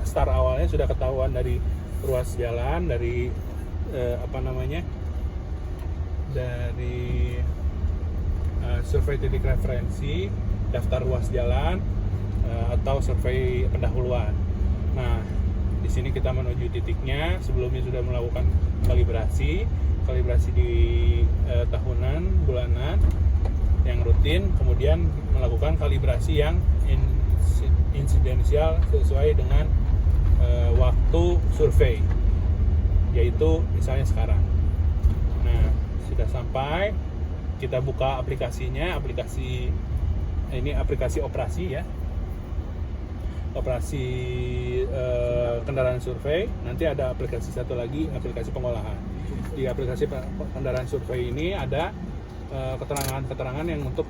start awalnya sudah ketahuan dari ruas jalan, dari dari survei titik referensi, daftar ruas jalan, atau survei pendahuluan. Nah, di sini kita menuju titiknya. Sebelumnya sudah melakukan kalibrasi di tahunan, bulanan yang rutin, kemudian melakukan kalibrasi yang insidensial sesuai dengan waktu survei, yaitu misalnya sekarang. Nah, sudah sampai, kita buka aplikasinya. Aplikasi operasi ya, operasi kendaraan survei. Nanti ada aplikasi satu lagi, aplikasi pengolahan. Di aplikasi kendaraan survei ini ada keterangan-keterangan yang untuk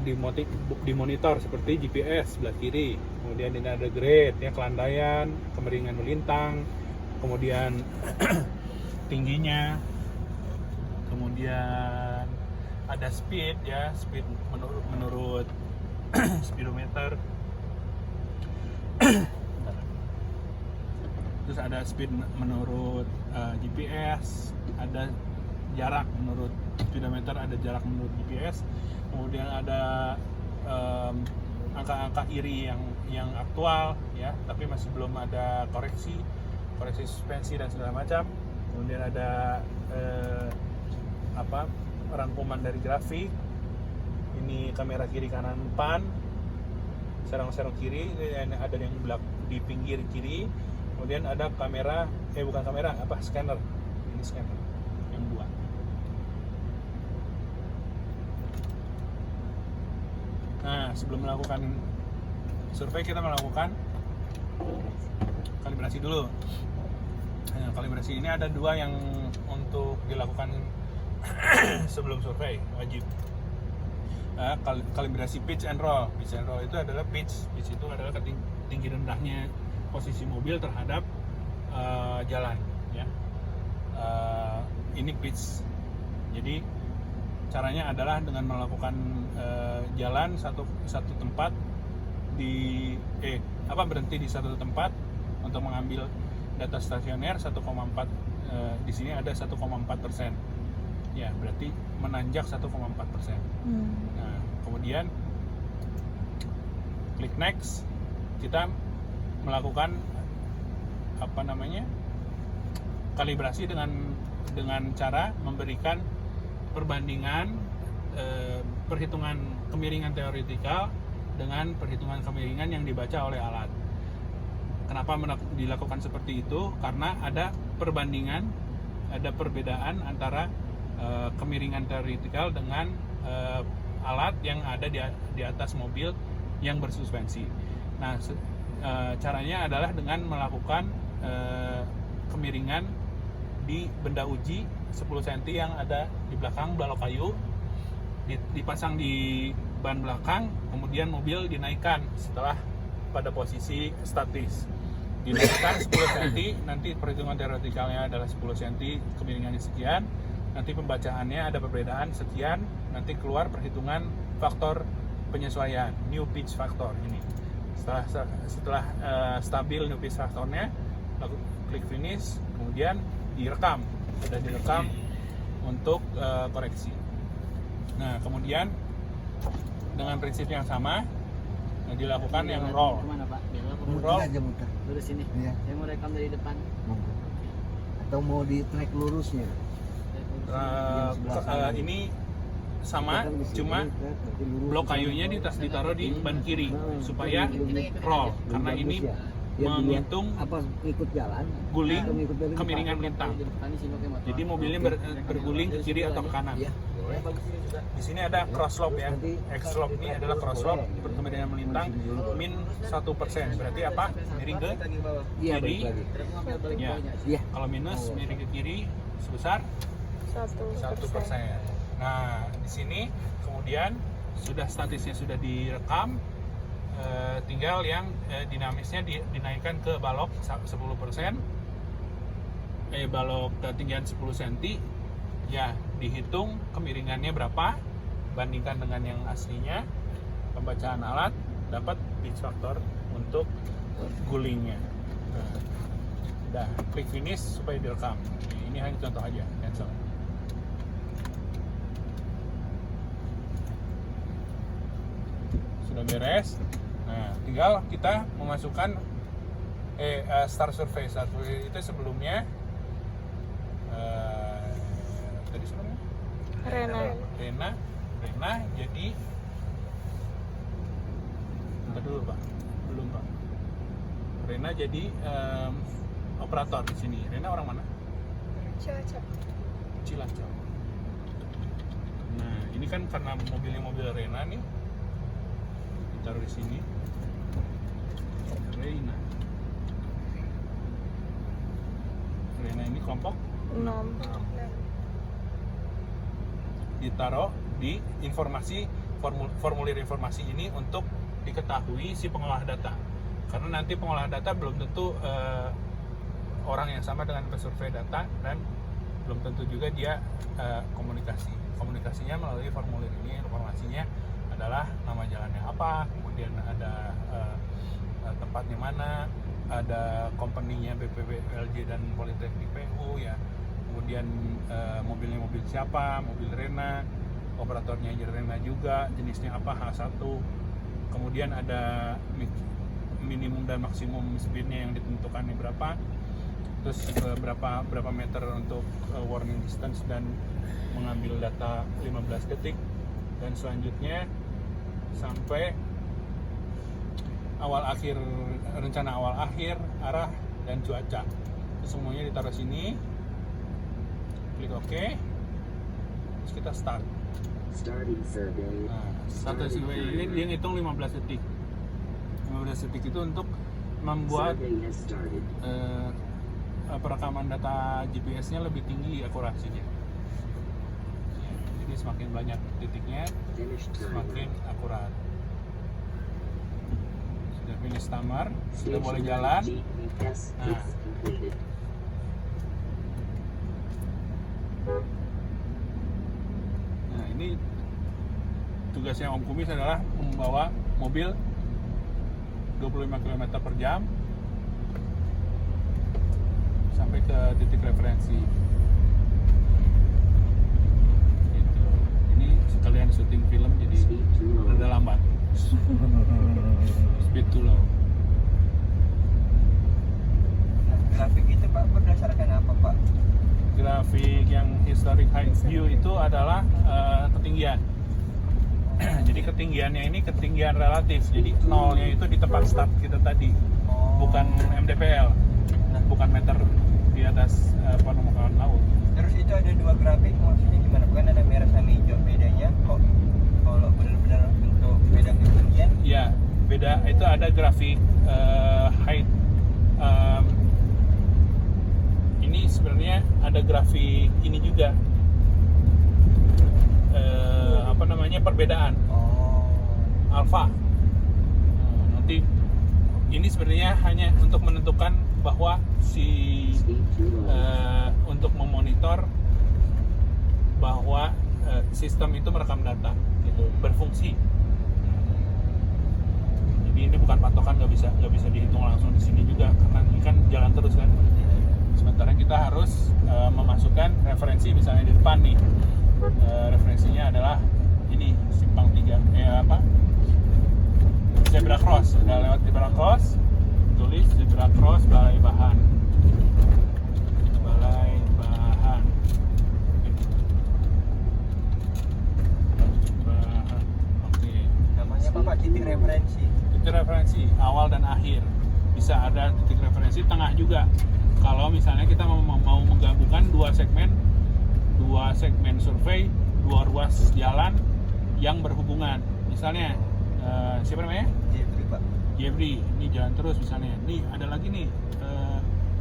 dimonitor, seperti GPS sebelah kiri, kemudian ini ada grade ya, kelandaian, kemiringan melintang, kemudian tingginya, kemudian ada speed ya, speed menurut speedometer. Terus ada speed menurut GPS, ada jarak menurut speedometer, ada jarak menurut GPS, kemudian ada angka-angka iri yang aktual ya, tapi masih belum ada koreksi suspensi dan segala macam. Kemudian ada rangkuman dari grafik. Ini kamera kiri kanan depan, serong-serong kiri, ini ada yang di pinggir kiri. Kemudian ada scanner. Ini scanner yang dua. Nah, sebelum melakukan survei kita melakukan kalibrasi dulu. Nah, kalibrasi ini ada dua yang untuk dilakukan sebelum survei, wajib. Kalibrasi pitch and roll. Pitch and roll itu adalah pitch itu adalah tinggi rendahnya posisi mobil terhadap jalan ya. Ini pitch. Jadi caranya adalah dengan melakukan jalan satu tempat berhenti di satu tempat untuk mengambil data stasioner 1,4, di sini ada 1,4%. Ya, berarti menanjak 1,4%. Nah, kemudian klik next, kita melakukan kalibrasi dengan cara memberikan perbandingan perhitungan kemiringan teoretikal dengan perhitungan kemiringan yang dibaca oleh alat. Kenapa dilakukan seperti itu? Karena ada perbandingan, ada perbedaan antara kemiringan teoretikal dengan alat yang ada di atas mobil yang bersuspensi. Nah, caranya adalah dengan melakukan kemiringan di benda uji 10 cm yang ada di belakang balok kayu, dipasang di ban belakang, kemudian mobil dinaikkan setelah pada posisi statis. Dinaikkan 10 cm, nanti perhitungan teoretikalnya adalah 10 cm, kemiringannya sekian, nanti pembacaannya ada perbedaan sekian, nanti keluar perhitungan faktor penyesuaian, new pitch factor ini. Setelah stabil new pitch factornya, lalu klik finish, kemudian direkam, sudah direkam untuk koreksi. Nah, kemudian dengan prinsip yang sama dilakukan yang roll. Kemana Pak? Muter aja muter. Lurus sini. Iya. Saya mau rekam dari depan. Atau mau di track lurusnya? Ini sama, cuma blok kayunya ditaruh di ban kiri supaya roll, karena ini menghitung ikut jalan guling kemiringan melintang. Jadi mobilnya berguling ke kiri atau ke kanan. Di sini ada cross slope ya. X slope ini adalah cross slope kemiringan melintang min 1%. Berarti apa? Miring ke kiri. Ya. Kalau minus miring ke kiri sebesar 1%. Nah, di sini kemudian sudah statisnya sudah direkam, tinggal yang dinamisnya dinaikkan ke balok 10%, balok ketinggian 10 cm, ya dihitung kemiringannya berapa, bandingkan dengan yang aslinya, pembacaan alat, dapat pitch factor untuk gulingnya. Nah, Udah, klik finish supaya direkam. Ini hanya contoh aja, cancel. Sudah beres. Nah, tinggal kita memasukkan Star Survey. Star Survey itu sebelumnya tadi sebelumnya Rena jadi bentar dulu Pak, belum Pak. Rena jadi operator di sini. Rena orang mana? Cilacap. Nah, ini kan karena mobilnya mobil Rena nih, ditaruh di sini. Rena ini kelompok 6. ditaruh di informasi formulir informasi ini untuk diketahui si pengolah data, karena nanti pengolah data belum tentu orang yang sama dengan pesurvey data, dan belum tentu juga dia komunikasinya melalui formulir ini. Informasinya adalah nama jalannya apa, kemudian ada tempatnya mana, ada company-nya BPWLJ dan Politeknik PU ya, kemudian mobilnya mobil siapa, mobil Rena, operatornya Rena juga, jenisnya apa, H1, kemudian ada minimum dan maksimum speednya yang ditentukan berapa, terus berapa meter untuk warning distance dan mengambil data 15 detik, dan selanjutnya sampai rencana awal akhir, arah, dan cuaca. Itu semuanya ditaruh sini. Klik OK. Terus kita start. Nah, start survey ini dia ngitung 15 detik. 15 detik itu untuk membuat perekaman data GPS-nya lebih tinggi akurasinya. Jadi semakin banyak titiknya, semakin akurat. Sudah finish timer, sudah boleh jalan. Nah, ini tugasnya Om Kumis adalah membawa mobil 25 km per jam sampai ke titik referensi. Gitu. Ini sekalian syuting film jadi rada lambat. Speed too low. Grafik itu Pak berdasarkan apa Pak? Grafik yang historic height view itu adalah ketinggian. Jadi ketinggiannya ini ketinggian relatif. Jadi nolnya itu di tempat start kita tadi, bukan MDPL, bukan meter di atas permukaan laut. Terus itu ada dua grafik, maksudnya gimana? Bukan ada merah sama hijau, bedanya kok kalau benar-benar untuk beda ketinggian? Ya, beda. Itu ada grafik height. Ini sebenarnya ada grafik ini juga. Perbedaan alfa. Nanti ini sebenarnya hanya untuk menentukan bahwa untuk memonitor bahwa sistem itu merekam data gitu, berfungsi. Jadi ini bukan patokan, nggak bisa dihitung langsung di sini juga, karena ini kan jalan terus kan. Sementara kita harus memasukkan referensi, misalnya di depan nih, referensinya adalah ini simpang 3 zebra cross. Udah lewat zebra cross, tulis zebra cross Balai Bahan. Oke. Namanya apa Pak? Titik referensi. Titik referensi awal dan akhir. Bisa ada titik referensi tengah juga. Kalau misalnya kita mau menggabungkan dua segmen survei, dua ruas jalan yang berhubungan. Misalnya siapa namanya? Jeffrey Pak. Jeffrey, ini jalan terus misalnya. Nih ada lagi nih,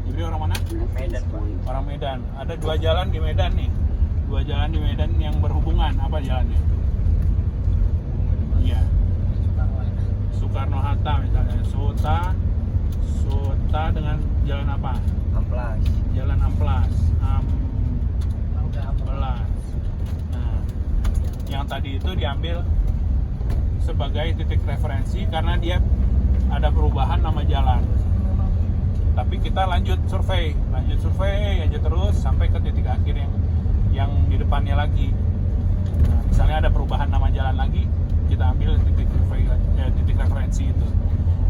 Jeffrey orang mana? Medan Pak. Orang Medan. Ada dua jalan di Medan nih. Dua jalan di Medan yang berhubungan. Apa jalannya? Iya. Soekarno-Hatta misalnya. Sota dengan jalan apa? Amplas. Jalan Amplas. Amplas. Nah, yang tadi itu diambil sebagai titik referensi karena dia ada perubahan nama jalan. Tapi tapi kita lanjut survei aja terus sampai ke titik akhir yang di depannya lagi. Nah, misalnya ada perubahan nama jalan lagi, kita ambil titik referensi itu.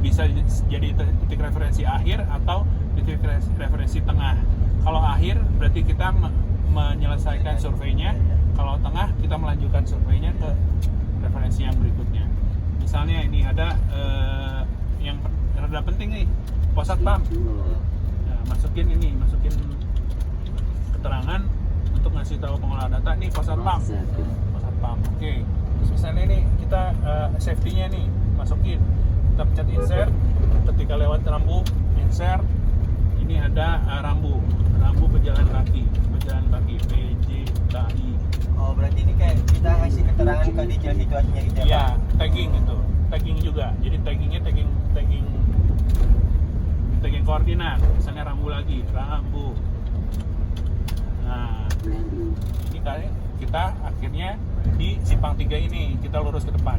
Bisa jadi titik referensi akhir atau titik referensi tengah. Kalau akhir berarti kita menyelesaikan surveinya, kalau tengah kita melanjutkan surveinya ke referensi yang berikutnya. Misalnya ini ada yang rada penting nih, pos satpam. Nah, masukin keterangan untuk ngasih tahu pengelola data nih pos satpam. Oke. Terus misalnya ini kita safety-nya nih masukin, kita pencet insert, ketika lewat rambu insert, ini ada rambu pejalan kaki PJKI. Oh, berarti ini kayak kita ngasih keterangan ke detail situasinya gitu ya, Iya, Pak? tagging juga. Jadi tagging koordinat. Misalnya rambu. Nah, ini kali kita akhirnya di simpang 3 ini kita lurus ke depan.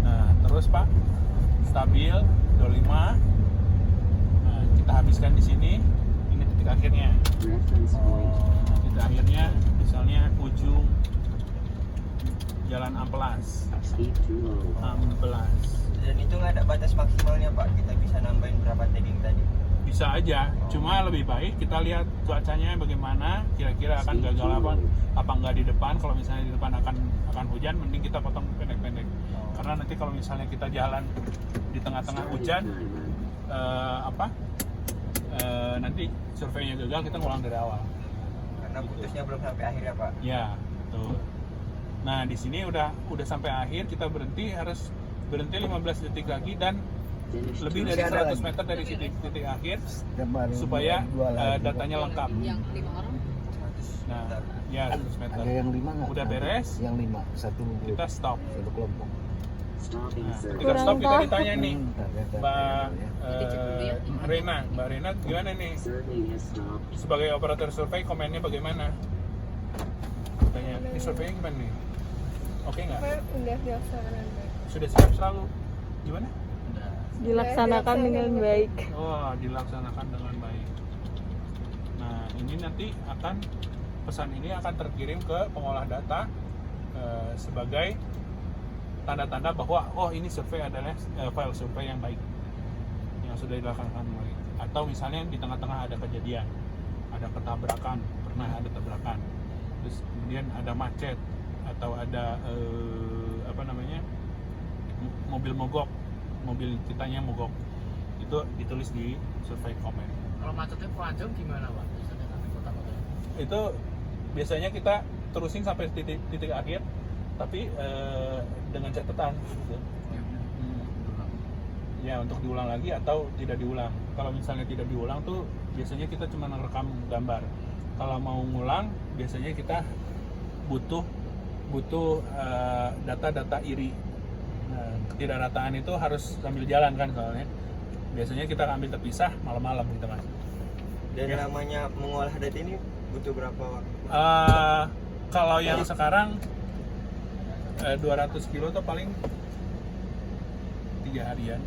Nah, terus Pak, stabil 25. Nah, kita habiskan di sini. Ini titik akhirnya. Titik akhirnya misalnya ujung Jalan Amplas. Dan itu nggak ada batas maksimalnya, Pak? Kita bisa nambahin berapa tagging tadi? Bisa aja, cuma lebih baik kita lihat cuacanya bagaimana, kira-kira akan gagal apa enggak di depan. Kalau misalnya di depan akan hujan, mending kita potong pendek-pendek. Karena nanti kalau misalnya kita jalan di tengah-tengah hujan, nanti surveinya gagal, kita ngulang dari awal. Karena putusnya belum sampai akhir ya, Pak? Ya, betul. Nah, di sini udah sampai akhir, kita harus berhenti 15 detik lagi dan lebih dari 100 meter dari titik akhir supaya datanya lengkap. Yang 5 orang? Nah, ya 100 meter. Ada yang 5 nggak? Udah beres, Yang 5, satu kita stop. satu kelompok. Nah, ketika stop kita ditanya nih, Mbak Rena, gimana nih? Sebagai operator survei, komennya bagaimana? Tanya, ini surveinya gimana nih? Oke nggak? Udah dilaksanakan baik. Sudah siap selalu? Gimana? Dilaksanakan dengan baik. Oh, dilaksanakan dengan baik. Nah, ini nanti pesan ini akan terkirim ke pengolah data sebagai tanda-tanda bahwa ini survei adalah file survei yang baik, yang sudah dilaksanakan baik. Atau misalnya di tengah-tengah ada kejadian, ada ketabrakan, pernah ada tabrakan, terus kemudian ada macet atau ada mobil mogok, mobil kitanya mogok, itu ditulis di survei komen. Kalau macetnya panjang gimana, Pak? Biasanya sampai kota-kota. Itu biasanya kita terusin sampai titik akhir, tapi dengan catatan gitu. Ya, untuk diulang lagi atau tidak diulang. Kalau misalnya tidak diulang tuh biasanya kita cuma merekam gambar. Kalau mau ngulang biasanya kita butuh data-data iri. Nah, ketidakrataan itu harus sambil jalan kan soalnya. Biasanya kita ambil terpisah malam-malam gitu Mas. Dan namanya mengolah data ini butuh berapa waktu? Kalau yang sekarang 200 kilo tuh paling 3 harian.